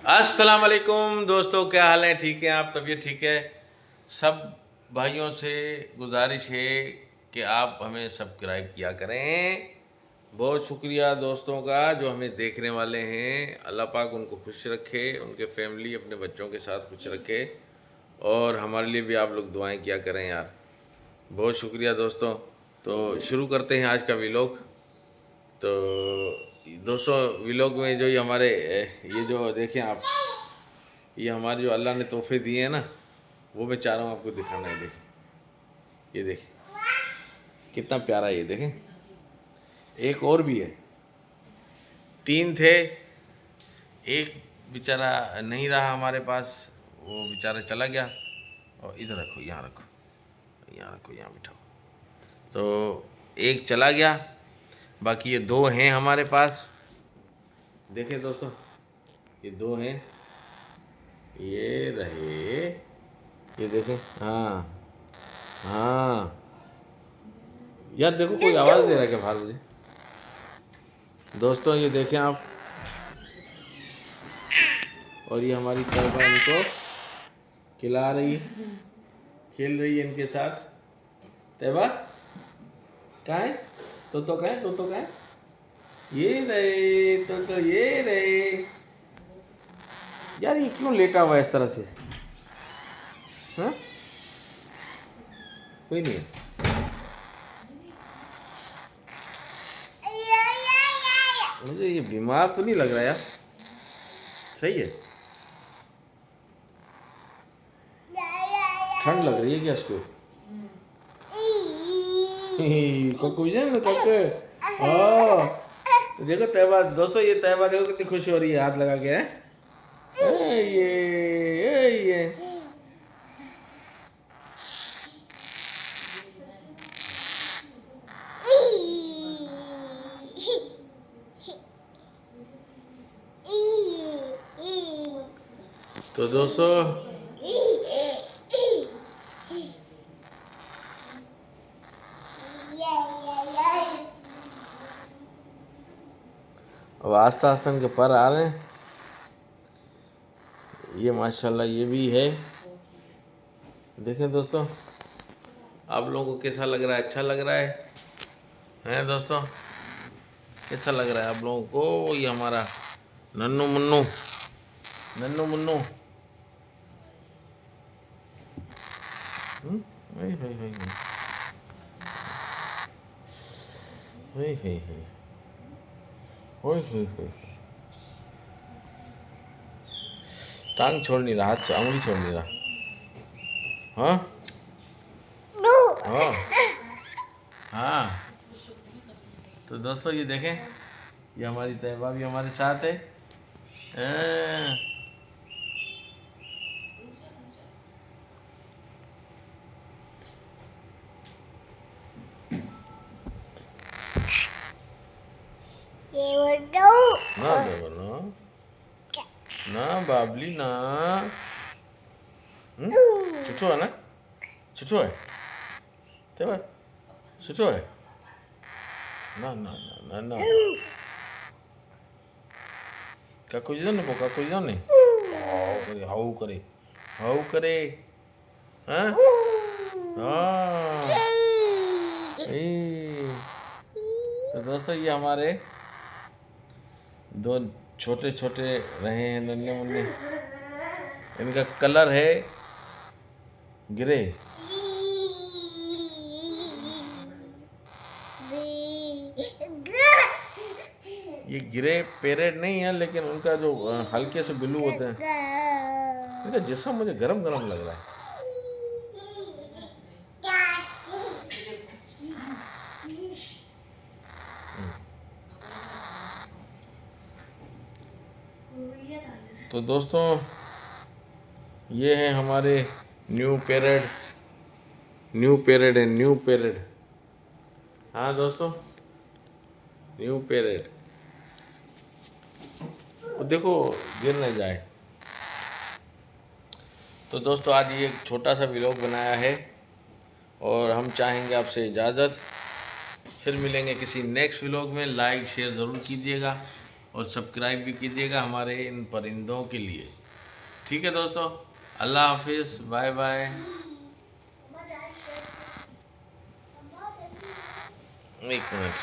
अस्सलाम वालेकुम दोस्तों, क्या हाल है? ठीक है आप? तबीयत ठीक है? सब भाइयों से गुजारिश है कि आप हमें सब्सक्राइब किया करें। बहुत शुक्रिया दोस्तों का जो हमें देखने वाले हैं। अल्लाह पाक उनको खुश रखे, उनके फैमिली अपने बच्चों के साथ खुश रखे, और हमारे लिए भी आप लोग दुआएं किया करें यार। बहुत शुक्रिया दोस्तों। तो शुरू करते हैं आज का व्लॉग। तो दोस्तों, व्लॉग में जो ये हमारे ये जो देखें आप, ये हमारे जो अल्लाह ने तोहफे दिए हैं ना, वो मैं चाह रहा हूँ आपको दिखाना है। देखें, ये देखें कितना प्यारा है, ये देखें। एक और भी है, 3 थे। एक बेचारा नहीं रहा हमारे पास, वो बेचारा चला गया। और इधर रखो, यहाँ रखो, यहाँ रखो, यहाँ बिठाओ। तो एक चला गया, बाकी ये 2 हैं हमारे पास। देखें दोस्तों, ये 2 हैं, ये रहे, ये देखें। हाँ हाँ यार, देखो कोई आवाज़ दे रहा है क्या बाहर मुझे? दोस्तों ये देखें आप, और ये हमारी तैयबा इनको खिला रही है, खेल रही है इनके साथ। तैयबा कहाँ है? तो कहाँ है? तो कहाँ है? ये रहे, तो ये रहे। यार ये क्यों लेटा हुआ है इस तरह से? हाँ, कोई नहीं है। मुझे ये बीमार तो नहीं लग रहा यार, सही है। ठंड लग रही है क्या इसको? देखो तैयबा, दोस्तों ये तैयबा देखो कितनी खुश हो रही है, हाथ लगा के है। ये तो दोस्तों अब आस्ता आस्ता के पर आ रहे हैं। ये माशाल्लाह ये भी है। देखें दोस्तों, आप लोगों को कैसा लग रहा है? अच्छा लग रहा है? हैं दोस्तों, कैसा लग रहा है आप लोगों को? ये हमारा नन्नू मुन्नू, नन्नू मुन्नू। हे हे हे हे हे हे ओए होए होए, टांग छोड़ नहीं रहा, हाथ से उंगली छोड़ नहीं रहा। हाँ हाँ हाँ। तो दोस्तों ये देखें, ये हमारी तैयबा भी हमारे साथ है। हाँ। ना देवो ना, ना बाबली ना। छुट्टू है ना? छुट्टू है तैयबा, छुट्टू है ना ना ना ना ना। काकू जी ने काकू जी ने हाउ करे, हाउ करे। हाँ हाँ। तो दोस्तों ये हमारे 2 छोटे छोटे रहे हैं, नन्हे मुन्ने। इनका कलर है ग्रे। ये ग्रे पैरेट नहीं है, लेकिन उनका जो हल्के से ब्लू होते हैं, इनका जिस्म मुझे गरम गरम लग रहा है। तो दोस्तों ये है हमारे न्यू पैरेट, न्यू पैरेट है, न्यू पैरेट। हाँ दोस्तों, न्यू पैरेट। देखो गिर न जाए। तो दोस्तों आज ये एक छोटा सा व्लॉग बनाया है, और हम चाहेंगे आपसे इजाज़त। फिर मिलेंगे किसी नेक्स्ट व्लॉग में। लाइक शेयर ज़रूर कीजिएगा। और सब्सक्राइब भी कीजिएगा हमारे इन परिंदों के लिए। ठीक है दोस्तों, अल्लाह हाफिज़, बाय बाय। एक मिनट।